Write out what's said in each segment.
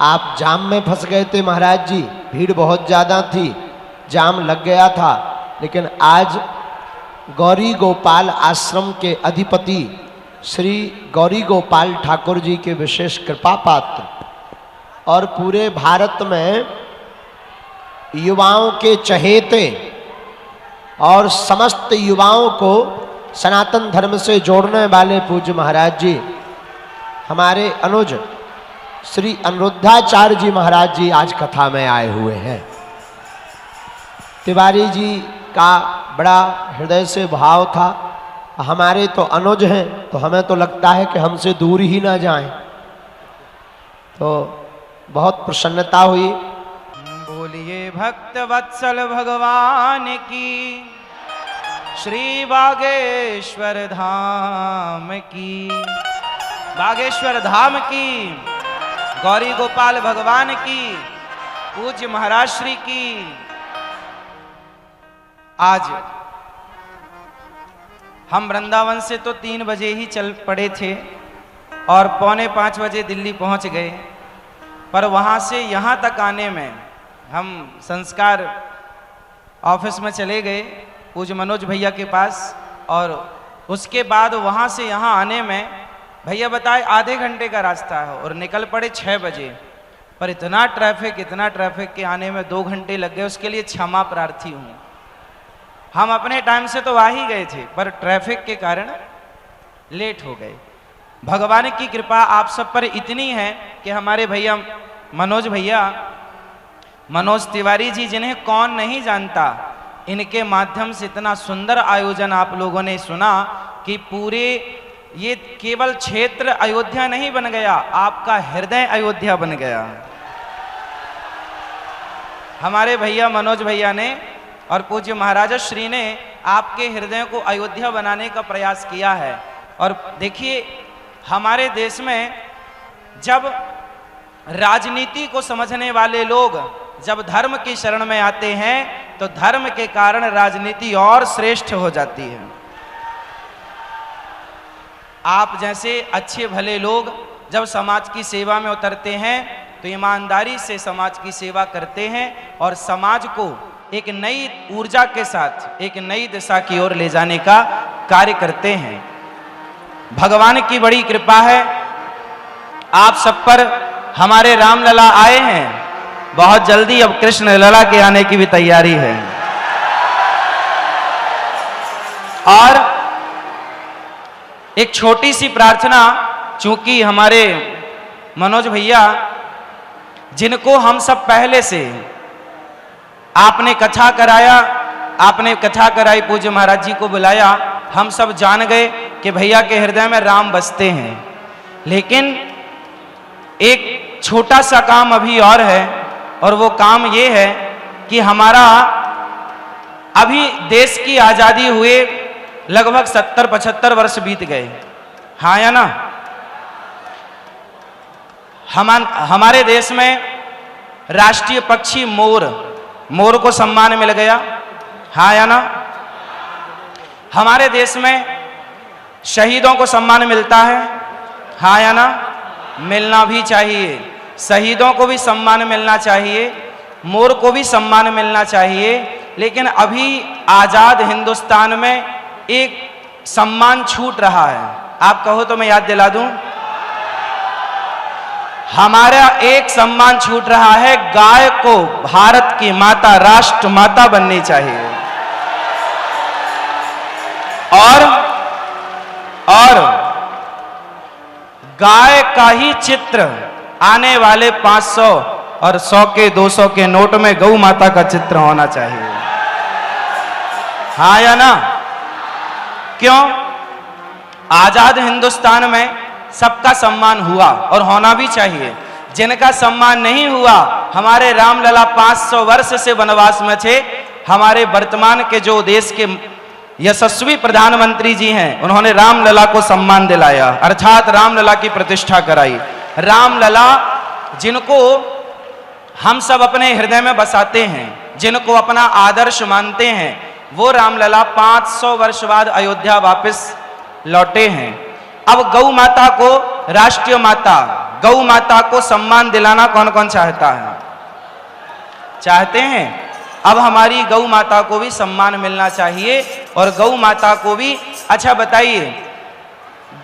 आप जाम में फंस गए थे महाराज जी, भीड़ बहुत ज़्यादा थी, जाम लग गया था। लेकिन आज गौरी गोपाल आश्रम के अधिपति श्री गौरी गोपाल ठाकुर जी के विशेष कृपा पात्र और पूरे भारत में युवाओं के चहेते और समस्त युवाओं को सनातन धर्म से जोड़ने वाले पूज्य महाराज जी हमारे अनुज श्री अनिरुद्धाचार्य जी महाराज जी आज कथा में आए हुए हैं। तिवारी जी का बड़ा हृदय से भाव था, हमारे तो अनुज हैं तो हमें तो लगता है कि हमसे दूर ही ना जाएं, तो बहुत प्रसन्नता हुई। बोलिए भक्त वत्सल भगवान की, श्री बागेश्वर धाम की, बागेश्वर धाम की, गौरी गोपाल भगवान की, पूज्य महाराज श्री की। आज हम वृंदावन से तो 3 बजे ही चल पड़े थे और 4:45 बजे दिल्ली पहुंच गए, पर वहां से यहां तक आने में हम संस्कार ऑफिस में चले गए पूज्य मनोज भैया के पास, और उसके बाद वहां से यहां आने में भैया बताए आधे घंटे का रास्ता है और निकल पड़े 6 बजे, पर इतना ट्रैफिक के आने में 2 घंटे लग गए। उसके लिए क्षमा प्रार्थी हूँ। हम अपने टाइम से तो आ ही गए थे, पर ट्रैफिक के कारण लेट हो गए। भगवान की कृपा आप सब पर इतनी है कि हमारे भैया मनोज तिवारी जी, जिन्हें कौन नहीं जानता, इनके माध्यम से इतना सुंदर आयोजन आप लोगों ने सुना कि पूरे ये केवल क्षेत्र अयोध्या नहीं बन गया, आपका हृदय अयोध्या बन गया। हमारे भैया मनोज भैया ने और पूज्य महाराज श्री ने आपके हृदय को अयोध्या बनाने का प्रयास किया है। और देखिए, हमारे देश में जब राजनीति को समझने वाले लोग जब धर्म की शरण में आते हैं तो धर्म के कारण राजनीति और श्रेष्ठ हो जाती है। आप जैसे अच्छे भले लोग जब समाज की सेवा में उतरते हैं तो ईमानदारी से समाज की सेवा करते हैं और समाज को एक नई ऊर्जा के साथ एक नई दिशा की ओर ले जाने का कार्य करते हैं। भगवान की बड़ी कृपा है, आप सब पर हमारे रामलला आए हैं। बहुत जल्दी अब कृष्ण लला के आने की भी तैयारी है। और एक छोटी सी प्रार्थना, चूंकि हमारे मनोज भैया जिनको हम सब पहले से आपने कथा कराया, आपने कथा कराई, पूज्य महाराज जी को बुलाया, हम सब जान गए कि भैया के हृदय में राम बसते हैं। लेकिन एक छोटा सा काम अभी और है, और वो काम ये है कि हमारा अभी देश की आजादी हुए लगभग 70-75 वर्ष बीत गए, हाँ या ना। हमारे देश में राष्ट्रीय पक्षी मोर को सम्मान मिल गया, हाँ या ना। हमारे देश में शहीदों को सम्मान मिलता है, हाँ या ना। मिलना भी चाहिए, शहीदों को भी सम्मान मिलना चाहिए, मोर को भी सम्मान मिलना चाहिए। लेकिन अभी आजाद हिंदुस्तान में एक सम्मान छूट रहा है, आप कहो तो मैं याद दिला दूं। हमारा एक सम्मान छूट रहा है, गाय को भारत की माता, राष्ट्र माता बननी चाहिए। और गाय का ही चित्र आने वाले 500 और 100 के 200 के नोट में गौ माता का चित्र होना चाहिए, हाँ या ना। क्यों? आजाद हिंदुस्तान में सबका सम्मान हुआ और होना भी चाहिए। जिनका सम्मान नहीं हुआ, हमारे रामलला 500 वर्ष से वनवास में थे। हमारे वर्तमान के जो देश के यशस्वी प्रधानमंत्री जी हैं, उन्होंने रामलला को सम्मान दिलाया, अर्थात रामलला की प्रतिष्ठा कराई। रामलला जिनको हम सब अपने हृदय में बसाते हैं, जिनको अपना आदर्श मानते हैं, वो रामलला 500 वर्ष बाद अयोध्या वापस लौटे हैं। अब गौ माता को राष्ट्रीय माता, गौ माता को सम्मान दिलाना कौन कौन चाहता है? चाहते हैं। अब हमारी गौ माता को भी सम्मान मिलना चाहिए और गौ माता को भी। अच्छा बताइए,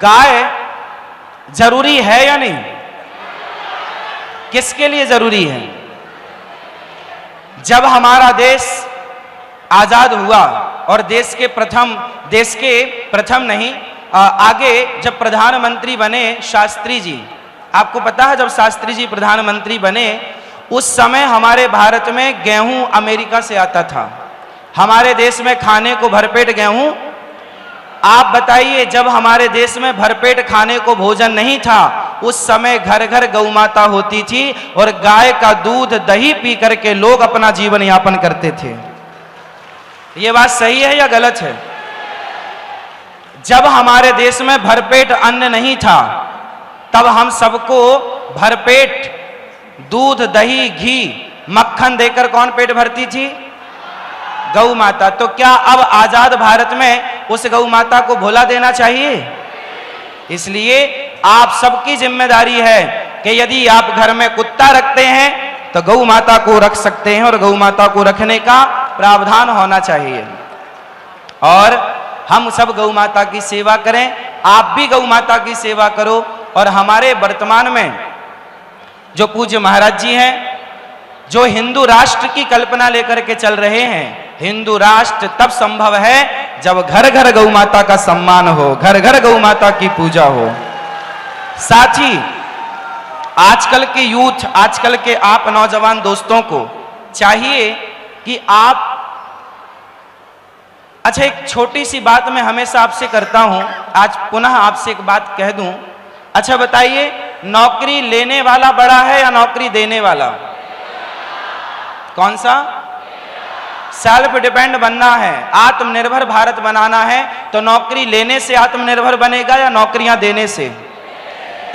गाय जरूरी है या नहीं? किसके लिए जरूरी है? जब हमारा देश आजाद हुआ और देश के प्रथम नहीं, आगे जब प्रधानमंत्री बने शास्त्री जी, आपको पता है जब शास्त्री जी प्रधानमंत्री बने उस समय हमारे भारत में गेहूं अमेरिका से आता था, हमारे देश में खाने को भरपेट गेहूं। आप बताइए, जब हमारे देश में भरपेट खाने को भोजन नहीं था उस समय घर घर गौ माता होती थी और गाय का दूध दही पी करके लोग अपना जीवन यापन करते थे। ये बात सही है या गलत है? जब हमारे देश में भरपेट अन्न नहीं था तब हम सबको भरपेट दूध दही घी मक्खन देकर कौन पेट भरती थी? गौ माता। तो क्या अब आजाद भारत में उस गौ माता को भुला देना चाहिए? इसलिए आप सबकी जिम्मेदारी है कि यदि आप घर में कुत्ता रखते हैं तो गौ माता को रख सकते हैं और गौ माता को रखने का प्रावधान होना चाहिए और हम सब गौ माता की सेवा करें। आप भी गौ माता की सेवा करो। और हमारे वर्तमान में जो पूज्य महाराज जी हैं, जो हिंदू राष्ट्र की कल्पना लेकर के चल रहे हैं, हिंदू राष्ट्र तब संभव है जब घर घर गौ माता का सम्मान हो, घर घर गौ माता की पूजा हो। साथ ही आजकल के यूथ, आजकल के आप नौजवान दोस्तों को चाहिए कि आप, अच्छा एक छोटी सी बात मैं हमेशा आपसे करता हूं, आज पुनः आपसे एक बात कह दूं। अच्छा बताइए, नौकरी लेने वाला बड़ा है या नौकरी देने वाला? कौन सा? सेल्फ डिपेंड बनना है, आत्मनिर्भर भारत बनाना है तो नौकरी लेने से आत्मनिर्भर बनेगा या नौकरियां देने से?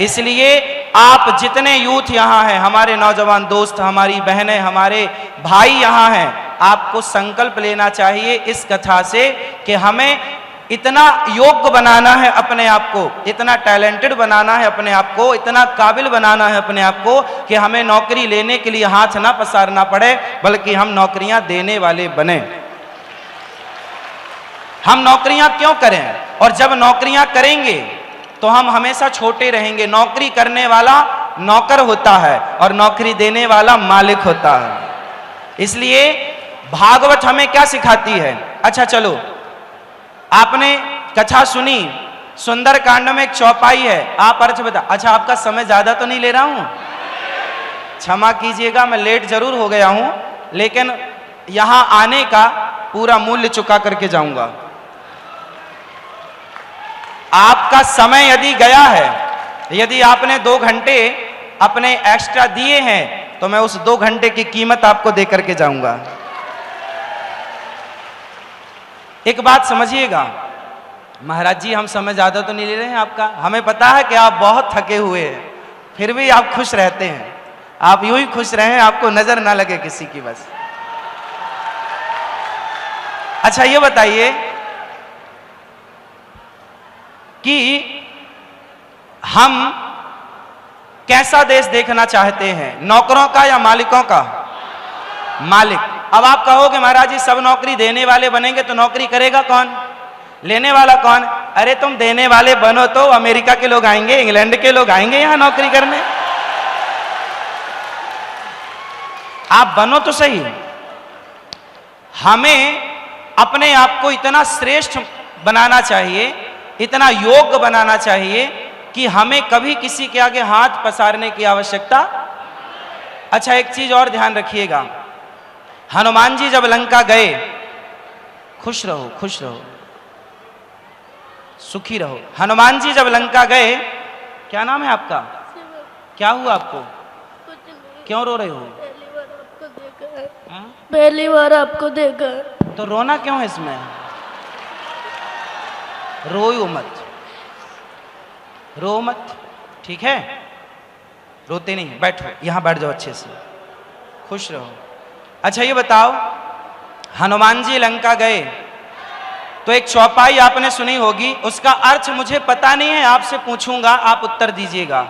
इसलिए आप जितने यूथ यहाँ हैं, हमारे नौजवान दोस्त, हमारी बहनें, हमारे भाई यहाँ हैं, आपको संकल्प लेना चाहिए इस कथा से कि हमें इतना योग्य बनाना है अपने आप को, इतना टैलेंटेड बनाना है अपने आप को, इतना काबिल बनाना है अपने आप को कि हमें नौकरी लेने के लिए हाथ ना पसारना पड़े, बल्कि हम नौकरियां देने वाले बने। हम नौकरियां क्यों करें? और जब नौकरियां करेंगे तो हम हमेशा छोटे रहेंगे। नौकरी करने वाला नौकर होता है और नौकरी देने वाला मालिक होता है। इसलिए भागवत हमें क्या सिखाती है? अच्छा चलो, आपने कथा सुनी, सुंदर कांड में एक चौपाई है, आप अर्थ बता। अच्छा आपका समय ज्यादा तो नहीं ले रहा हूं, क्षमा कीजिएगा, मैं लेट जरूर हो गया हूं, लेकिन यहां आने का पूरा मूल्य चुका करके जाऊंगा। आपका समय यदि गया है, यदि आपने 2 घंटे अपने एक्स्ट्रा दिए हैं तो मैं उस 2 घंटे की कीमत आपको दे करके जाऊंगा। एक बात समझिएगा महाराज जी, हम समय ज्यादा तो नहीं ले रहे हैं आपका, हमें पता है कि आप बहुत थके हुए हैं, फिर भी आप खुश रहते हैं। आप यूं ही खुश रहें, आपको नजर ना लगे किसी की बस। अच्छा ये बताइए कि हम कैसा देश देखना चाहते हैं, नौकरों का या मालिकों का? मालिक। अब आप कहोगे महाराज जी सब नौकरी देने वाले बनेंगे तो नौकरी करेगा कौन, लेने वाला कौन? अरे तुम देने वाले बनो तो अमेरिका के लोग आएंगे, इंग्लैंड के लोग आएंगे यहां नौकरी करने। आप बनो तो सही। हमें अपने आप को इतना श्रेष्ठ बनाना चाहिए, इतना योग्य बनाना चाहिए कि हमें कभी किसी के आगे हाथ पसारने की आवश्यकता। अच्छा एक चीज और ध्यान रखिएगा, हनुमान जी जब लंका गए, खुश रहो खुश रहो सुखी रहो, हनुमान जी जब लंका गए, क्या नाम है आपका? क्या हुआ आपको? क्यों रो रहे हो? पहली बार आपको देखा। तो रोना क्यों है इसमें? रोयो मत, रो मत, ठीक है? रोते नहीं, बैठो, यहां बैठ जाओ अच्छे से, खुश रहो। अच्छा ये बताओ, हनुमान जी लंका गए, तो एक चौपाई आपने सुनी होगी, उसका अर्थ मुझे पता नहीं है, आपसे पूछूंगा, आप उत्तर दीजिएगा।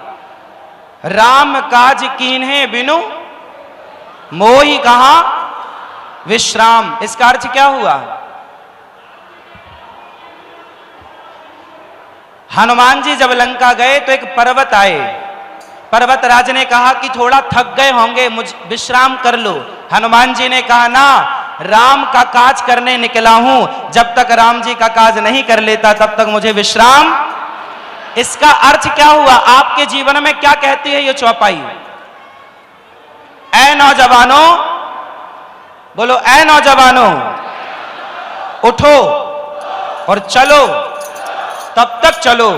राम काज कीन्हे बिनु मोहि कहा विश्राम, इसका अर्थ क्या हुआ? हनुमान जी जब लंका गए तो एक पर्वत आए, पर्वत राज ने कहा कि थोड़ा थक गए होंगे, मुझ विश्राम कर लो। हनुमान जी ने कहा ना, राम का काज करने निकला हूं, जब तक राम जी का काज नहीं कर लेता तब तक मुझे विश्राम। इसका अर्थ क्या हुआ? आपके जीवन में क्या कहती है ये चौपाई? ऐ नौजवानों, बोलो ऐ नौजवानों, उठो और चलो, तब तक चलो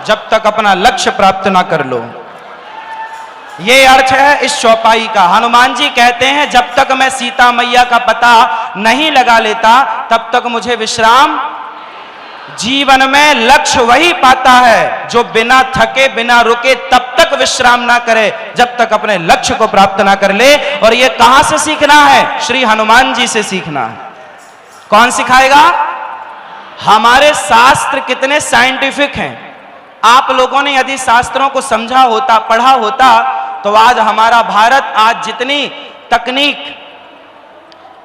जब तक अपना लक्ष्य प्राप्त ना कर लो। ये अर्थ है इस चौपाई का। हनुमान जी कहते हैं जब तक मैं सीता मैया का पता नहीं लगा लेता तब तक मुझे विश्राम। जीवन में लक्ष्य वही पाता है जो बिना थके बिना रुके तब तक विश्राम ना करे जब तक अपने लक्ष्य को प्राप्त ना कर ले। और ये कहां से सीखना है? श्री हनुमान जी से सीखना है। कौन सिखाएगा? हमारे शास्त्र कितने साइंटिफिक हैं। आप लोगों ने यदि शास्त्रों को समझा होता, पढ़ा होता, तो आज हमारा भारत आज जितनी तकनीक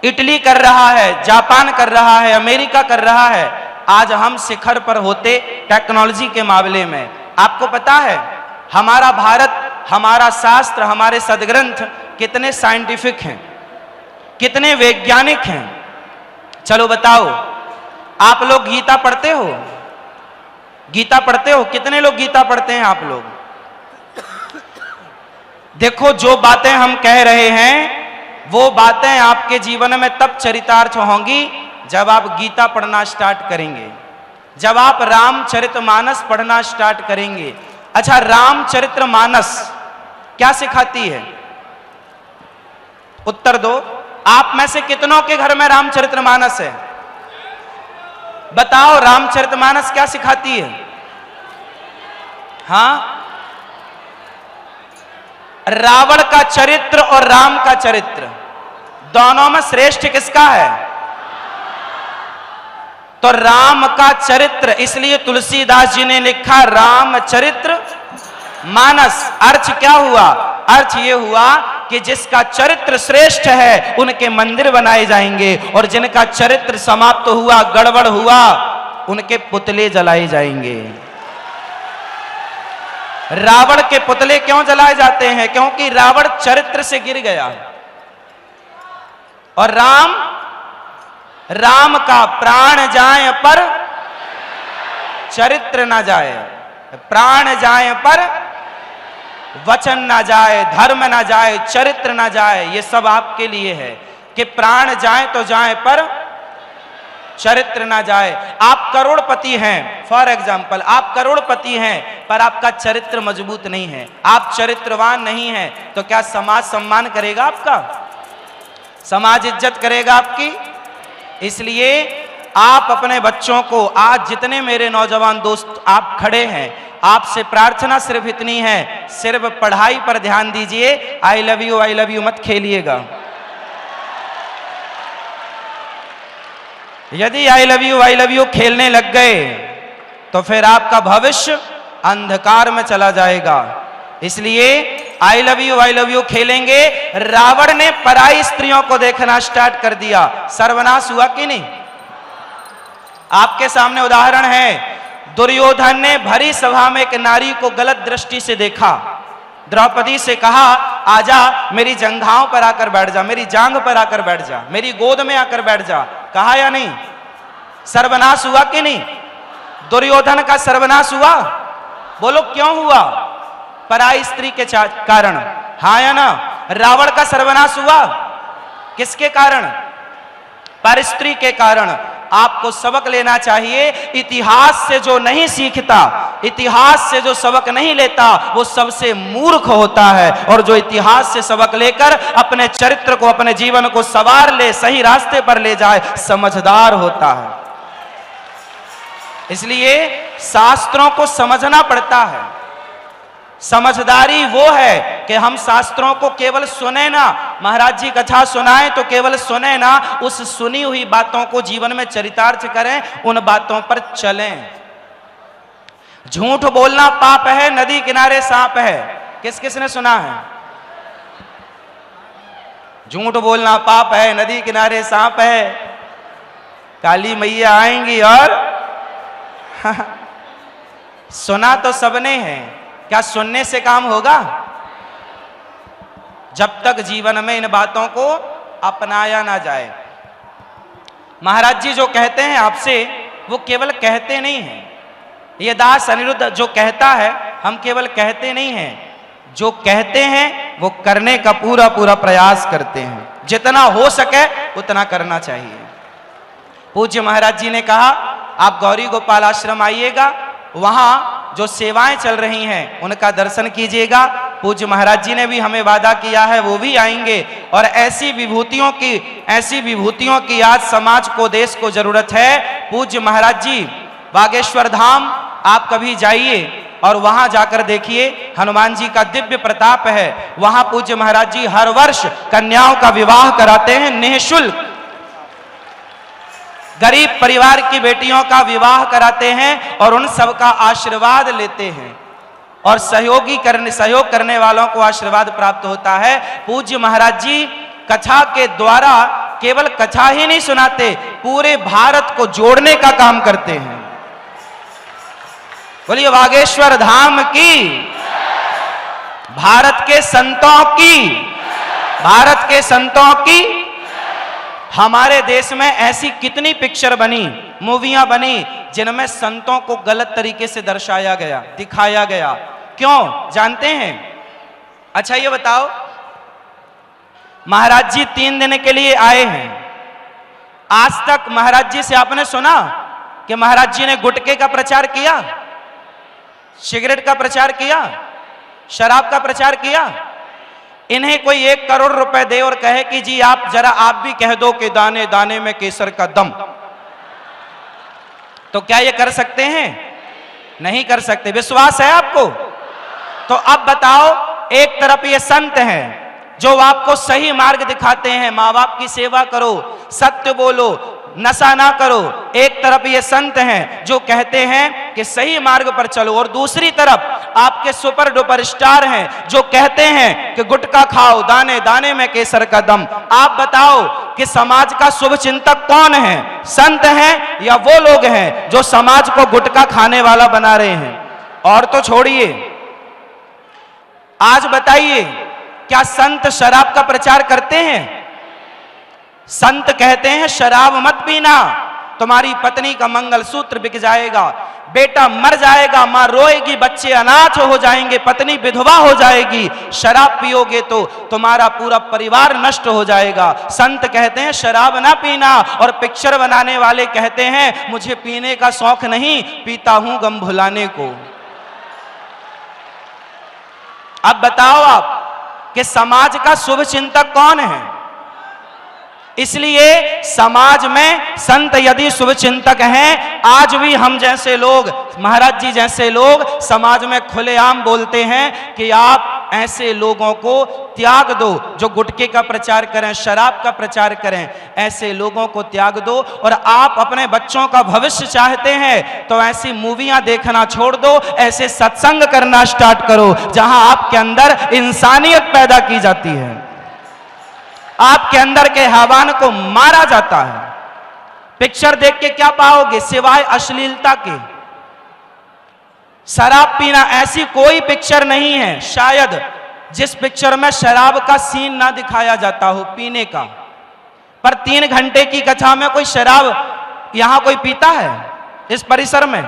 इटली कर रहा है, जापान कर रहा है, अमेरिका कर रहा है, आज हम शिखर पर होते टेक्नोलॉजी के मामले में। आपको पता है हमारा भारत, हमारा शास्त्र, हमारे सदग्रंथ कितने साइंटिफिक हैं, कितने वैज्ञानिक हैं। चलो बताओ, आप लोग गीता पढ़ते हो? गीता पढ़ते हो? कितने लोग गीता पढ़ते हैं आप लोग? देखो, जो बातें हम कह रहे हैं वो बातें आपके जीवन में तब चरितार्थ होंगी जब आप गीता पढ़ना स्टार्ट करेंगे, जब आप रामचरितमानस पढ़ना स्टार्ट करेंगे। अच्छा, रामचरितमानस क्या सिखाती है? उत्तर दो। आप में से कितनों के घर में रामचरितमानस है? बताओ, रामचरितमानस क्या सिखाती है? हां, रावण का चरित्र और राम का चरित्र दोनों में श्रेष्ठ किसका है? तो राम का चरित्र, इसलिए तुलसीदास जी ने लिखा रामचरित्र मानस। अर्थ क्या हुआ? अर्थ ये हुआ कि जिसका चरित्र श्रेष्ठ है उनके मंदिर बनाए जाएंगे और जिनका चरित्र समाप्त हुआ, गड़बड़ हुआ, उनके पुतले जलाए जाएंगे। रावण के पुतले क्यों जलाए जाते हैं? क्योंकि रावण चरित्र से गिर गया। और राम का प्राण जाए पर चरित्र ना जाए, प्राण जाए पर वचन ना जाए, धर्म ना जाए, चरित्र ना जाए। ये सब आपके लिए है कि प्राण जाए तो जाए पर चरित्र ना जाए। आप करोड़पति हैं, फॉर एग्जाम्पल आप करोड़पति हैं पर आपका चरित्र मजबूत नहीं है, आप चरित्रवान नहीं हैं, तो क्या समाज सम्मान करेगा आपका? समाज इज्जत करेगा आपकी? इसलिए आप अपने बच्चों को, आज जितने मेरे नौजवान दोस्त आप खड़े हैं, आपसे प्रार्थना सिर्फ इतनी है, सिर्फ पढ़ाई पर ध्यान दीजिए। आई लव यू मत खेलिएगा। यदि आई लव यू खेलने लग गए तो फिर आपका भविष्य अंधकार में चला जाएगा। इसलिए आई लव यू खेलेंगे। रावण ने पराई स्त्रियों को देखना स्टार्ट कर दिया, सर्वनाश हुआ कि नहीं? आपके सामने उदाहरण है, दुर्योधन ने भरी सभा में एक नारी को गलत दृष्टि से देखा। द्रौपदी से कहा, आजा मेरी जंघाओं पर आकर बैठ जा, मेरी जांघ पर आकर बैठ जा, मेरी गोद में आकर बैठ जा। कहा या नहीं? सर्वनाश हुआ कि नहीं? दुर्योधन का सर्वनाश हुआ। बोलो क्यों हुआ? पराई स्त्री के कारण। हाँ या ना? रावण का सर्वनाश हुआ किसके कारण? पर स्त्री के कारण। आपको सबक लेना चाहिए, इतिहास से जो नहीं सीखता, इतिहास से जो सबक नहीं लेता, वो सबसे मूर्ख होता है। और जो इतिहास से सबक लेकर अपने चरित्र को, अपने जीवन को संवार ले, सही रास्ते पर ले जाए, समझदार होता है। इसलिए शास्त्रों को समझना पड़ता है, समझदारी वो है कि हम शास्त्रों को केवल सुने ना, महाराज जी कथा सुनाएं तो केवल सुने ना, उस सुनी हुई बातों को जीवन में चरितार्थ करें, उन बातों पर चलें। झूठ बोलना पाप है, नदी किनारे सांप है। किस किस ने सुना है? झूठ बोलना पाप है, नदी किनारे सांप है, काली मैया आएंगी और सुना तो सबने है, क्या सुनने से काम होगा? जब तक जीवन में इन बातों को अपनाया ना जाए। महाराज जी जो कहते हैं आपसे, वो केवल कहते नहीं हैं। ये दास अनिरुद्ध जो कहता है, हम केवल कहते नहीं हैं, जो कहते हैं वो करने का पूरा पूरा प्रयास करते हैं। जितना हो सके उतना करना चाहिए। पूज्य महाराज जी ने कहा आप गौरी गोपाल आश्रम आइएगा, वहां जो सेवाएं चल रही हैं उनका दर्शन कीजिएगा। पूज्य महाराज जी ने भी हमें वादा किया है, वो भी आएंगे। और ऐसी विभूतियों की आज समाज को, देश को जरूरत है। पूज्य महाराज जी बागेश्वर धाम आप कभी जाइए और वहां जाकर देखिए, हनुमान जी का दिव्य प्रताप है। वहां पूज्य महाराज जी हर वर्ष कन्याओं का विवाह कराते हैं निःशुल्क। गरीब परिवार की बेटियों का विवाह कराते हैं और उन सब का आशीर्वाद लेते हैं, और सहयोग करने वालों को आशीर्वाद प्राप्त होता है। पूज्य महाराज जी कथा के द्वारा केवल कथा ही नहीं सुनाते, पूरे भारत को जोड़ने का काम करते हैं। बोलिए बागेश्वर धाम की, भारत के संतों की। हमारे देश में ऐसी कितनी पिक्चर बनी, मूवियां बनी, जिनमें संतों को गलत तरीके से दर्शाया गया, दिखाया गया। क्यों जानते हैं? अच्छा ये बताओ, महाराज जी 3 दिन के लिए आए हैं। आज तक महाराज जी से आपने सुना कि महाराज जी ने गुटखे का प्रचार किया, सिगरेट का प्रचार किया, शराब का प्रचार किया? इन्हें कोई 1 करोड़ रुपए दे और कहे कि जी आप भी कह दो कि दाने दाने में केसर का दम, तो क्या ये कर सकते हैं? नहीं कर सकते। विश्वास है आपको? तो अब बताओ, एक तरफ ये संत हैं जो आपको सही मार्ग दिखाते हैं, माँ बाप की सेवा करो, सत्य बोलो, नशा ना करो। एक तरफ ये संत हैं जो कहते हैं कि सही मार्ग पर चलो, और दूसरी तरफ आपके सुपर डुपर स्टार हैं जो कहते हैं कि गुटखा खाओ, दाने दाने में केसर का दम। आप बताओ कि समाज का शुभ चिंतक कौन है? संत हैं या वो लोग हैं जो समाज को गुटखा खाने वाला बना रहे हैं? और तो छोड़िए, आज बताइए, क्या संत शराब का प्रचार करते हैं? संत कहते हैं शराब मत पीना, तुम्हारी पत्नी का मंगलसूत्र बिक जाएगा, बेटा मर जाएगा, मां रोएगी, बच्चे अनाथ हो जाएंगे, पत्नी विधवा हो जाएगी। शराब पियोगे तो तुम्हारा पूरा परिवार नष्ट हो जाएगा। संत कहते हैं शराब ना पीना, और पिक्चर बनाने वाले कहते हैं मुझे पीने का शौक नहीं, पीता हूं गम भुलाने को। अब बताओ आप कि समाज का शुभ चिंतक कौन है? इसलिए समाज में संत यदि शुभ चिंतक हैं, आज भी हम जैसे लोग, महाराज जी जैसे लोग समाज में खुलेआम बोलते हैं कि आप ऐसे लोगों को त्याग दो जो गुटखे का प्रचार करें, शराब का प्रचार करें। ऐसे लोगों को त्याग दो, और आप अपने बच्चों का भविष्य चाहते हैं तो ऐसी मूवियां देखना छोड़ दो, ऐसे सत्संग करना स्टार्ट करो जहां आपके अंदर इंसानियत पैदा की जाती है, आपके अंदर के हैवान को मारा जाता है। पिक्चर देख के क्या पाओगे सिवाय अश्लीलता के? शराब पीना, ऐसी कोई पिक्चर नहीं है शायद जिस पिक्चर में शराब का सीन ना दिखाया जाता हो पीने का। पर 3 घंटे की कथा में कोई शराब यहां कोई पीता है इस परिसर में?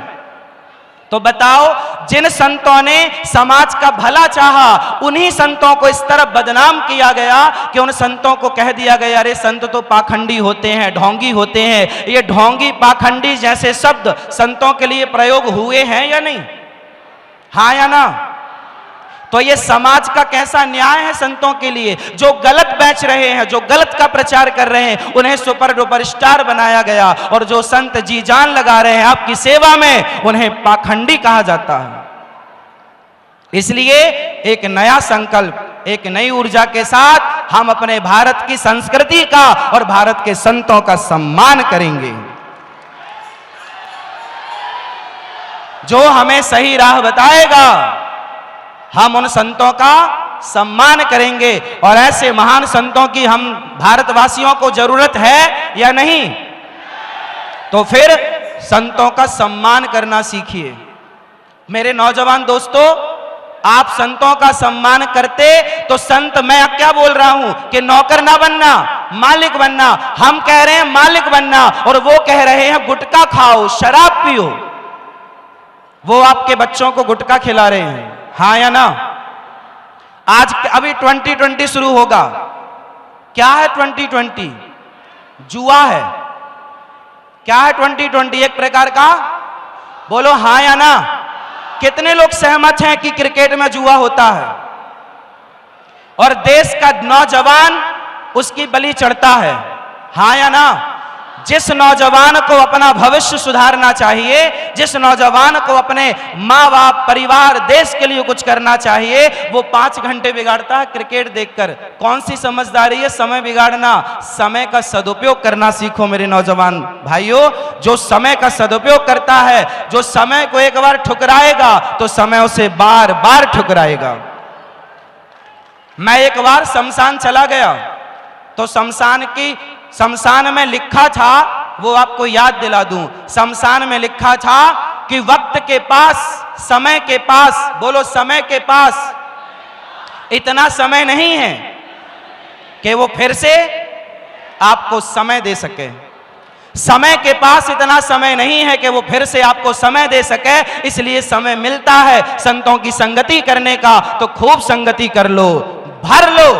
तो बताओ, जिन संतों ने समाज का भला चाहा, उन्हीं संतों को इस तरह बदनाम किया गया कि उन संतों को कह दिया गया अरे संत तो पाखंडी होते हैं, ढोंगी होते हैं। ये ढोंगी, पाखंडी जैसे शब्द संतों के लिए प्रयोग हुए हैं या नहीं? हाँ या ना? तो ये समाज का कैसा न्याय है संतों के लिए? जो गलत बेच रहे हैं, जो गलत का प्रचार कर रहे हैं, उन्हें सुपर डुपर स्टार बनाया गया, और जो संत जी जान लगा रहे हैं आपकी सेवा में, उन्हें पाखंडी कहा जाता है। इसलिए एक नया संकल्प, एक नई ऊर्जा के साथ हम अपने भारत की संस्कृति का और भारत के संतों का सम्मान करेंगे। जो हमें सही राह बताएगा, हम उन संतों का सम्मान करेंगे। और ऐसे महान संतों की हम भारतवासियों को जरूरत है या नहीं? तो फिर संतों का सम्मान करना सीखिए। मेरे नौजवान दोस्तों, आप संतों का सम्मान करते तो संत, मैं क्या बोल रहा हूं कि नौकर ना बनना, मालिक बनना। हम कह रहे हैं मालिक बनना और वो कह रहे हैं गुटखा खाओ, शराब पियो। वो आपके बच्चों को गुटखा खिला रहे हैं, हाँ या ना? आज अभी 2020 शुरू होगा। क्या है 2020? जुआ है। क्या है 2020? एक प्रकार का, बोलो हाँ या ना। कितने लोग सहमत हैं कि क्रिकेट में जुआ होता है और देश का नौजवान उसकी बलि चढ़ता है, हाँ या ना? जिस नौजवान को अपना भविष्य सुधारना चाहिए, जिस नौजवान को अपने माँ बाप, परिवार, देश के लिए कुछ करना चाहिए, वो 5 घंटे बिगाड़ता है क्रिकेट देखकर। कौन सी समझदारी है समय बिगाड़ना? समय का सदुपयोग करना सीखो मेरे नौजवान भाइयों। जो समय का सदुपयोग करता है, जो समय को एक बार ठुकराएगा तो समय उसे बार बार ठुकराएगा। मैं एक बार शमशान चला गया तो शमशान में लिखा था, वो आपको याद दिला दूं। शमशान में लिखा था कि वक्त के पास, समय के पास, बोलो समय के पास इतना समय नहीं है कि वो फिर से आपको समय दे सके। समय के पास इतना समय नहीं है कि वो फिर से आपको समय दे सके। इसलिए समय मिलता है संतों की संगति करने का, तो खूब संगति कर लो, भर लो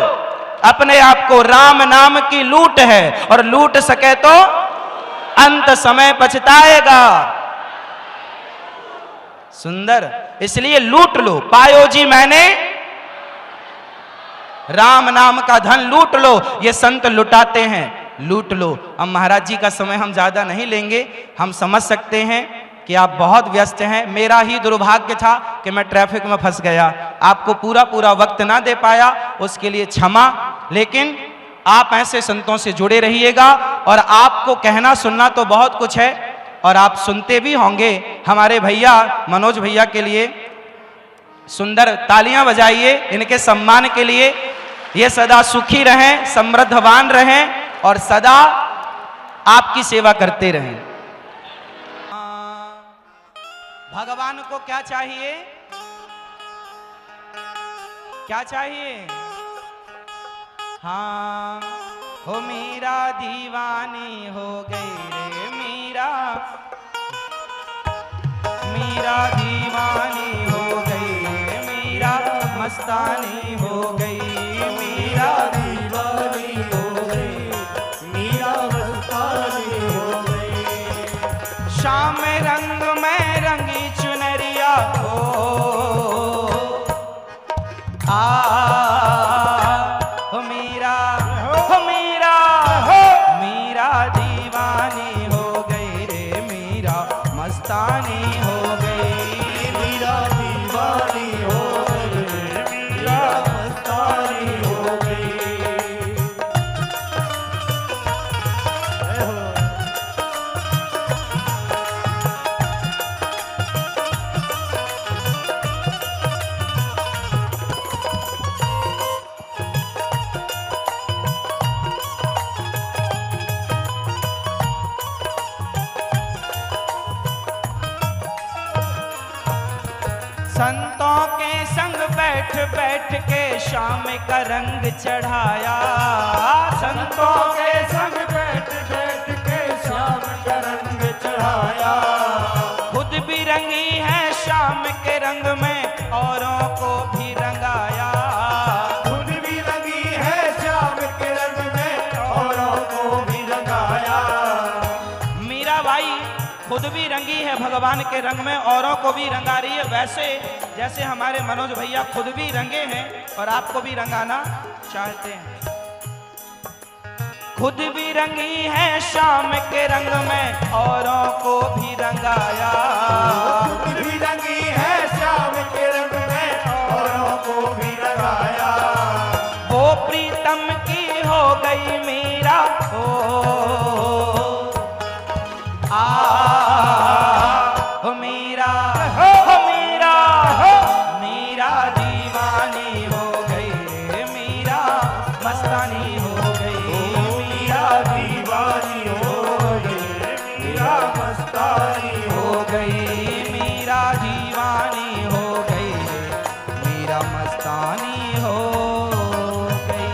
अपने आप को। राम नाम की लूट है और लूट सके तो अंत समय पछताएगा। सुंदर, इसलिए लूट लो। पायो जी मैंने राम नाम का धन लूट लो। ये संत लुटाते हैं, लूट लो। अब महाराज जी का समय हम ज्यादा नहीं लेंगे। हम समझ सकते हैं कि आप बहुत व्यस्त हैं। मेरा ही दुर्भाग्य था कि मैं ट्रैफिक में फंस गया, आपको पूरा वक्त ना दे पाया, उसके लिए क्षमा। लेकिन आप ऐसे संतों से जुड़े रहिएगा और आपको कहना सुनना तो बहुत कुछ है और आप सुनते भी होंगे। हमारे भैया मनोज भैया के लिए सुंदर तालियां बजाइए इनके सम्मान के लिए। ये सदा सुखी रहें, समृद्धवान रहें और सदा आपकी सेवा करते रहें। भगवान को क्या चाहिए? क्या चाहिए? हाँ, हो मीरा दीवानी हो गई रे मीरा, मीरा दीवानी हो गई रे मीरा, मस्तानी हो गई, मीरा दीवानी हो गई, मीरा मस्तानी हो गई। शाम रंग में रंगी चुनरिया हो मीरा दीवानी हो गई रे मीरा, मस्तानी हो गई, मीरा दीवानी हो गई रे मीरा, मस्तानी हो गई। संतों के संग बैठ बैठ के शाम का रंग चढ़ाया, संतों के संग बैठ बैठ के शाम का रंग चढ़ाया। खुद भी रंगी है शाम के रंग में औरों को भी रंगाया, खुद भी रंगी है शाम के रंग में औरों को भी रंगाया। मीरा बाई खुद भी रंगी है भगवान के रंग में, औरों को भी रंगा रही है। वैसे जैसे हमारे मनोज भैया खुद भी रंगे हैं और आपको भी रंगाना चाहते हैं। खुद भी रंगी है शाम के रंग में औरों को भी रंगाया, खुद भी रंगी है शाम के रंग में प्रीतम की हो गई मीरा हो मीरा मीरा दीवानी हो गई मीरा मस्तानी हो गई मीरा दीवानी हो गई मीरा मस्तानी हो गई मीरा दीवानी हो गई मीरा मस्तानी हो गई।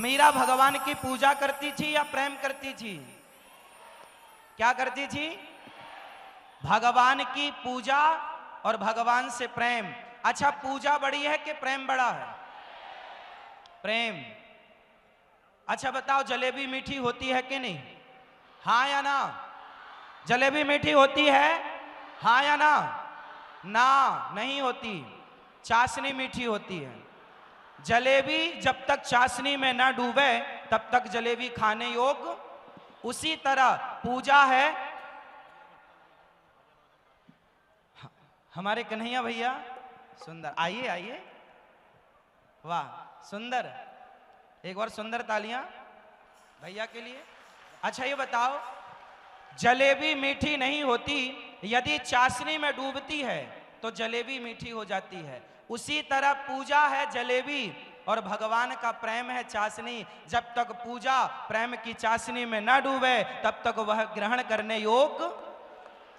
मीरा भगवान की पूजा करती थी या प्रेम करती थी? क्या करती थी? भगवान की पूजा और भगवान से प्रेम। अच्छा, पूजा बड़ी है कि प्रेम बड़ा है? प्रेम। अच्छा बताओ, जलेबी मीठी होती है कि नहीं? हाँ या ना? जलेबी मीठी होती है? हाँ या ना? ना, नहीं होती। चाशनी मीठी होती है। जलेबी जब तक चाशनी में ना डूबे तब तक जलेबी खाने योग्य। उसी तरह पूजा है। हमारे कन्हैया भैया सुंदर, आइए आइए, वाह सुंदर, एक बार सुंदर तालियां भैया के लिए। अच्छा ये बताओ, जलेबी मीठी नहीं होती, यदि चाशनी में डूबती है तो जलेबी मीठी हो जाती है। उसी तरह पूजा है जलेबी और भगवान का प्रेम है चाशनी। जब तक पूजा प्रेम की चाशनी में न डूबे तब तक वह ग्रहण करने योग्य।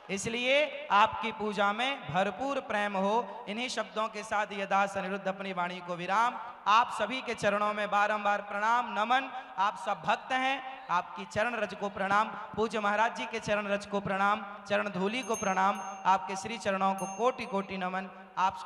इसलिए आपकी पूजा में भरपूर प्रेम हो। इन्हीं शब्दों के साथ ये दास अनिरुद्ध अपनी वाणी को विराम। आप सभी के चरणों में बारंबार प्रणाम नमन। आप सब भक्त हैं, आपकी चरण रज को प्रणाम। पूज्य महाराज जी के चरण रज को प्रणाम, चरण धूलि को प्रणाम, आपके श्री चरणों को कोटि कोटि नमन। आप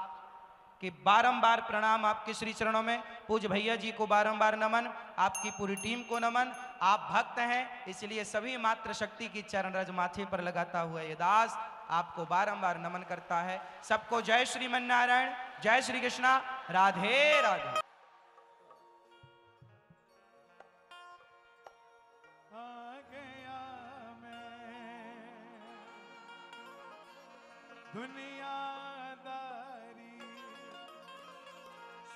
कि बारंबार प्रणाम आपके श्री चरणों में। पूज्य भैया जी को बारंबार नमन, आपकी पूरी टीम को नमन। आप भक्त हैं इसलिए सभी मात्र शक्ति की चरण रज माथे पर लगाता हुआ ये दास आपको बारंबार नमन करता है। सबको जय श्रीमन नारायण, जय श्री कृष्णा, राधे राधे। आ गया मैं दुनियादारी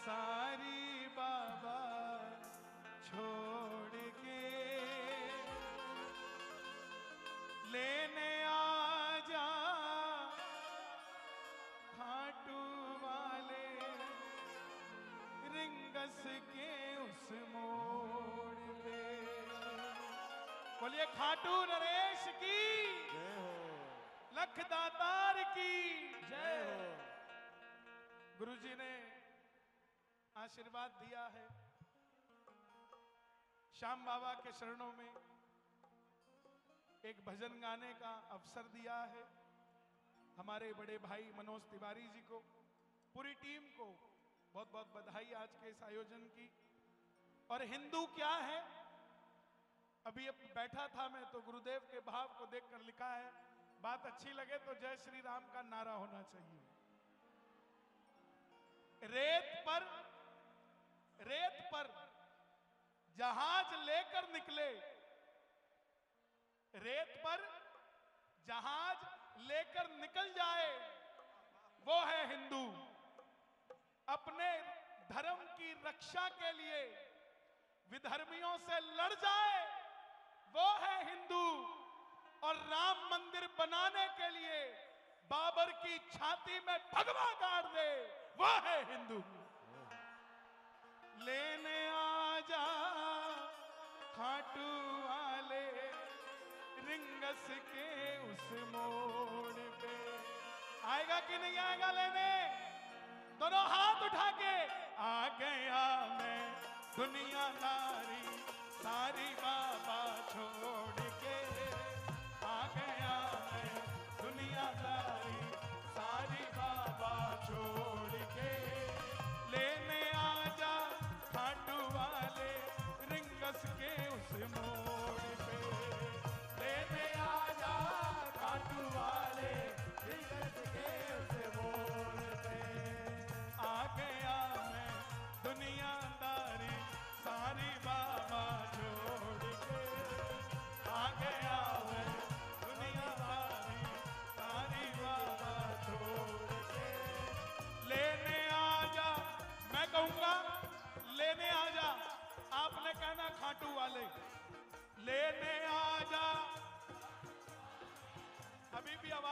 सारी बाबा छोड़ के लेने आ जा खाटू वाले रिंगस के उस मोड़ पे। बोलिए खाटू नरेश की जय हो, लखदातार की जय हो। गुरुजी ने आशीर्वाद दिया है, श्याम बाबा के शरणों में एक भजन गाने का अवसर दिया है। हमारे बड़े भाई मनोज तिवारी जी को, पूरी टीम को बहुत बहुत बधाई आज के इस आयोजन की। और हिंदू क्या है, अभी अब बैठा था मैं तो गुरुदेव के भाव को देखकर लिखा है, बात अच्छी लगे तो जय श्री राम का नारा होना चाहिए। रेत पर जहाज लेकर निकले, रेत पर जहाज लेकर निकल जाए वो है हिंदू। अपने धर्म की रक्षा के लिए विधर्मियों से लड़ जाए वो है हिंदू। और राम मंदिर बनाने के लिए बाबर की छाती में भगवा गाड़ दे वो है हिंदू। लेने आ जा खाटू वाले रिंगस के उस मोड़ पे। आएगा कि नहीं आएगा लेने? दोनों हाथ उठा के। आ गया मैं दुनियादारी सारी बाबा छोड़ के, आ गया मैं दुनियादारी सारी बाबा छोड़ के। लेने आ जा खाटू वाले रिंगस के उस मोड़ पे। लेने आ जा खाटू वाले रिंगस के उस मोड़ पे। आ गया मैं दुनियादारी सारी बाबा छोड़ के, आ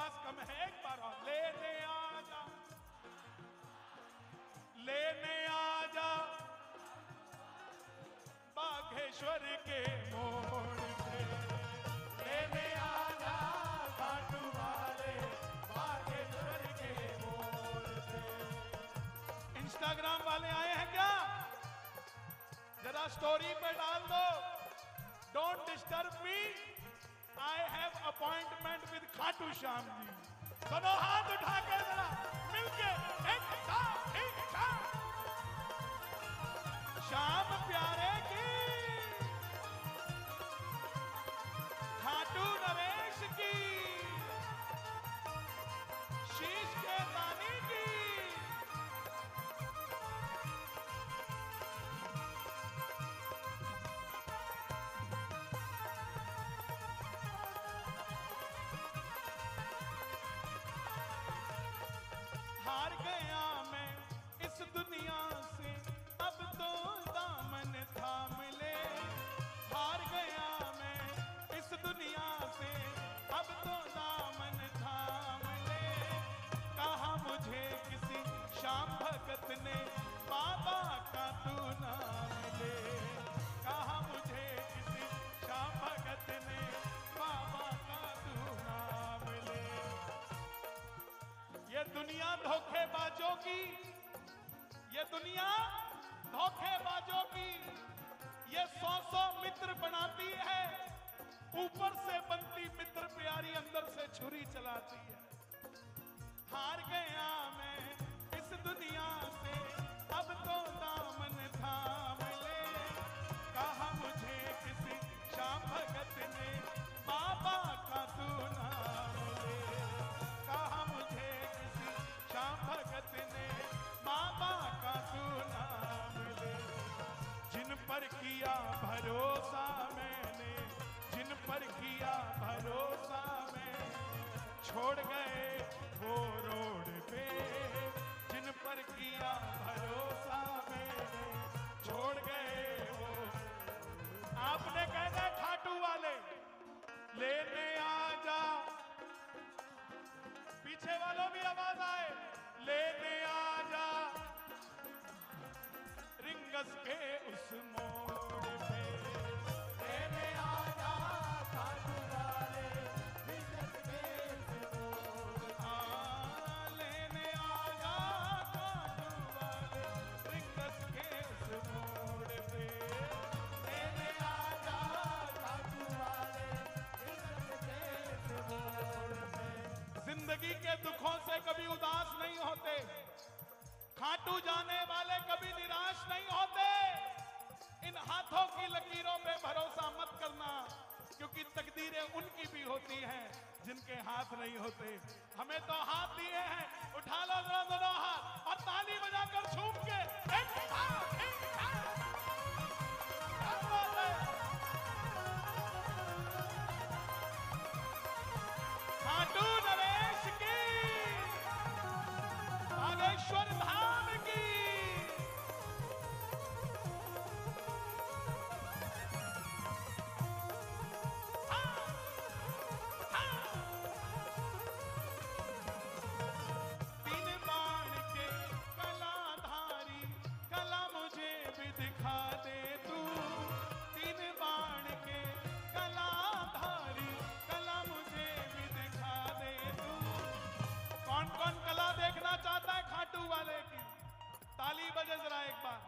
आवाज कम है, एक बार और। लेने आजा, लेने आजा बागेश्वर के मोड़ पे, लेने आजा खाटू वाले बागेश्वर के मोड़ पे। इंस्टाग्राम वाले आए हैं क्या? जरा स्टोरी पे डाल दो, don't disturb me, I have appointment with Khatu Shyam ji. दोनों हाथ उठा के जरा मिलके एक साथ, एक साथ। श्याम प्यारे की, खाटू नरेश की, शीश के दानी की। हार गया मैं इस दुनिया से, अब तो दामन थाम ले। हार गया मैं इस दुनिया से, अब तो दामन थाम ले। कहा मुझे किसी श्याम भगत ने, बाबा का तू नाम ले। कहा मुझे किसी श्याम भगत ने, बाबा का तू नाम ले। ये दुनिया धोखेबाजों की, ये दुनिया धोखेबाजों की, ये 100 मित्र बनाती है, ऊपर से बनती मित्र प्यारी, अंदर से छुरी चलाती है। हार गया मैं इस दुनिया से, अब तो दामन थाम ले। कहा मुझे किसी श्याम भगत ने, बाबा का तू नाम ले। कहा मुझे किसी श्याम भगत ने, बाबा का तू नाम ले। जिन पर किया भरोसा मैंने, जिन पर किया भरोसा मैंने, छोड़ गए वो रोड पे। जिन पर किया भरोसा मैंने, छोड़ गए वो। आपने कहना खाटू वाले, लेने आजा, पीछे वालों भी आवाज आए, लेने आजा रिंगस के उस मोड़ पे। लेने आजा खाटू वाले, रिंगस के उस मोड़ पे। लेने आजा खाटू वाले, रिंगस के उस मोड़ पे। लेने आजा खाटू वाले, रिंगस के उस मोड़ पे। जिंदगी के दुखों से कभी उदास नहीं होते, खाटू जाने वाले कभी निराश नहीं होते। इन हाथों की लकीरों पे भरोसा मत करना, क्योंकि तकदीरें उनकी भी होती हैं जिनके हाथ नहीं होते। हमें तो हाथ दिए हैं, उठा लो जरा दोनों हाथ और ताली बजाकर झूम के एक साथ, एक साथ। क्या बात है? खाटू नरेश की, बागेश्वर धाम की। तीन बाण के कलाधारी, कला मुझे भी दिखा दे तू। तीन बाण के कलाधारी, कला मुझे भी दिखा दे तू। कौन कौन कला देखना चाहता है खाटू वाले की? ताली बजे जरा एक बार।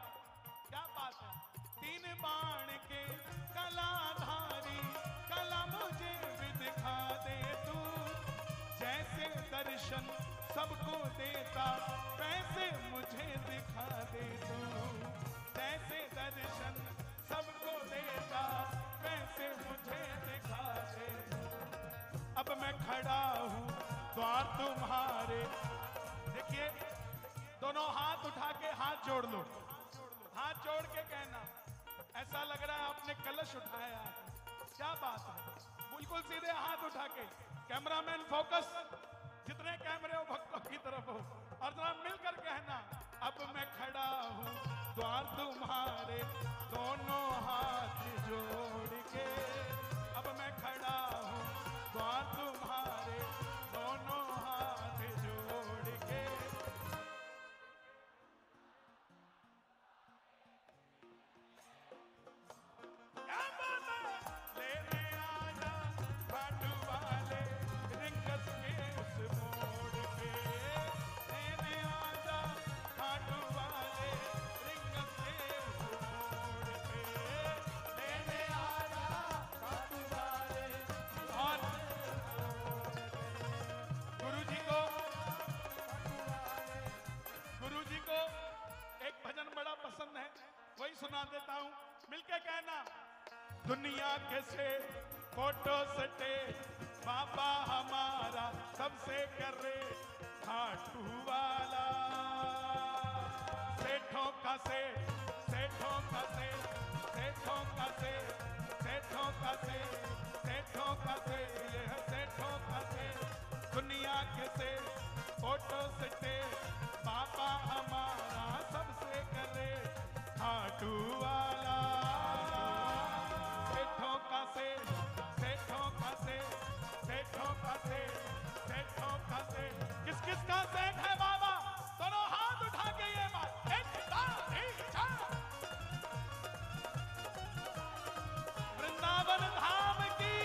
क्या बात है? तीन बाण के कलाधारी, कला मुझे भी दिखा दे तू। जैसे दर्शन सबको देता, वैसे मुझे दिखा दे तू। जैसे दर्शन सबको देता, वैसे मुझे दिखा दे तू। अब मैं खड़ा हूँ द्वार तुम्हारे। देखिए, दोनों हाथ उठा के हाथ जोड़ लो, हाथ जोड़ के कहना, ऐसा लग रहा है आपने कलश उठाया है। क्या बात है? बिल्कुल सीधे हाथ उठा के। कैमरामैन फोकस, जितने कैमरे हो भक्तों की तरफ हो, और जरा मिलकर कहना, अब मैं खड़ा हूँ द्वार तुम्हारे, दोनों हाथ जोड़ के। अब मैं खड़ा हूँ द्वार तुम्हारे, दोनों दोनों हाथ जोड़ के। क्या बात है? लेने आजा खाटू वाले रिंगस के उस मोड़ पे। लेने आजा खाटू वाले रिंगस के उस मोड़ पे। लेने आजा खाटू वाले। और गुरु जी को एक भजन बड़ा पसंद है, वही सुना देता हूं, मिलके कहना। दुनिया के से फोटो सटे बाबा हमारा सबसे करे खाटू वाला। सेठों का से, सेठों का से, सेठों का से, सेठों का से, सेठों का से, ये है सेठों का से। दुनिया के से फोटो सटे बाबा हमारा सबसे करे खाटू वाला। सेठों का से, सेठों का से, सेठों का से, सेठों का से। किस किस का सेठ है बाबा? दोनों हाथ उठा के ये बात। एक, दो, तीन, चार। वृंदावन धाम की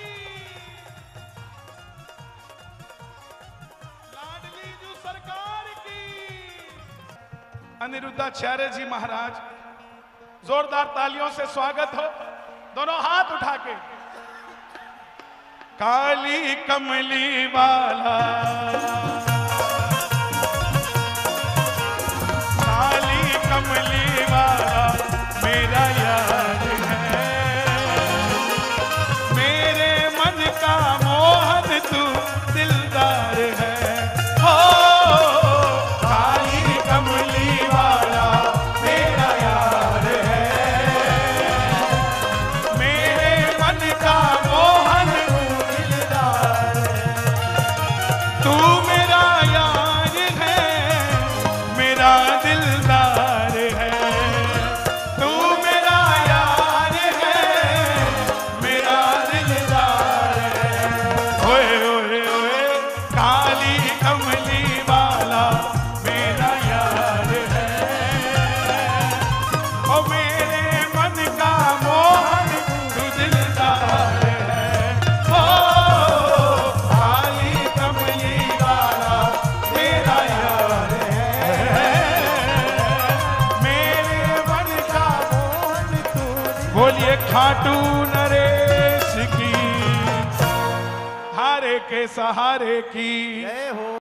लाडली जू सरकार की। अनिरुद्धाचार्य जी महाराज, जोरदार तालियों से स्वागत हो। दोनों हाथ उठा के। काली कमली वाला, काली कमली वाला मेरा यार है। मेरे मन का मोहन तू दिलदार है। हो काली कमली वाला मेरा यार है। मेरे मन का मोहन तू दिलदार है। तू मेरा यार है, मेरा दिलदार है। तू मेरा यार है, मेरा दिलदार है। ओए ओए ओए काली कमली वाला मेरा यार है। ओ मेरे मन का मोहन तू दिलदार है। ओ काली कमली वाला मेरा यार है। मेरे मन का मोहन तू। बोलिए खाटू नरेश की, हारे के सहारे की।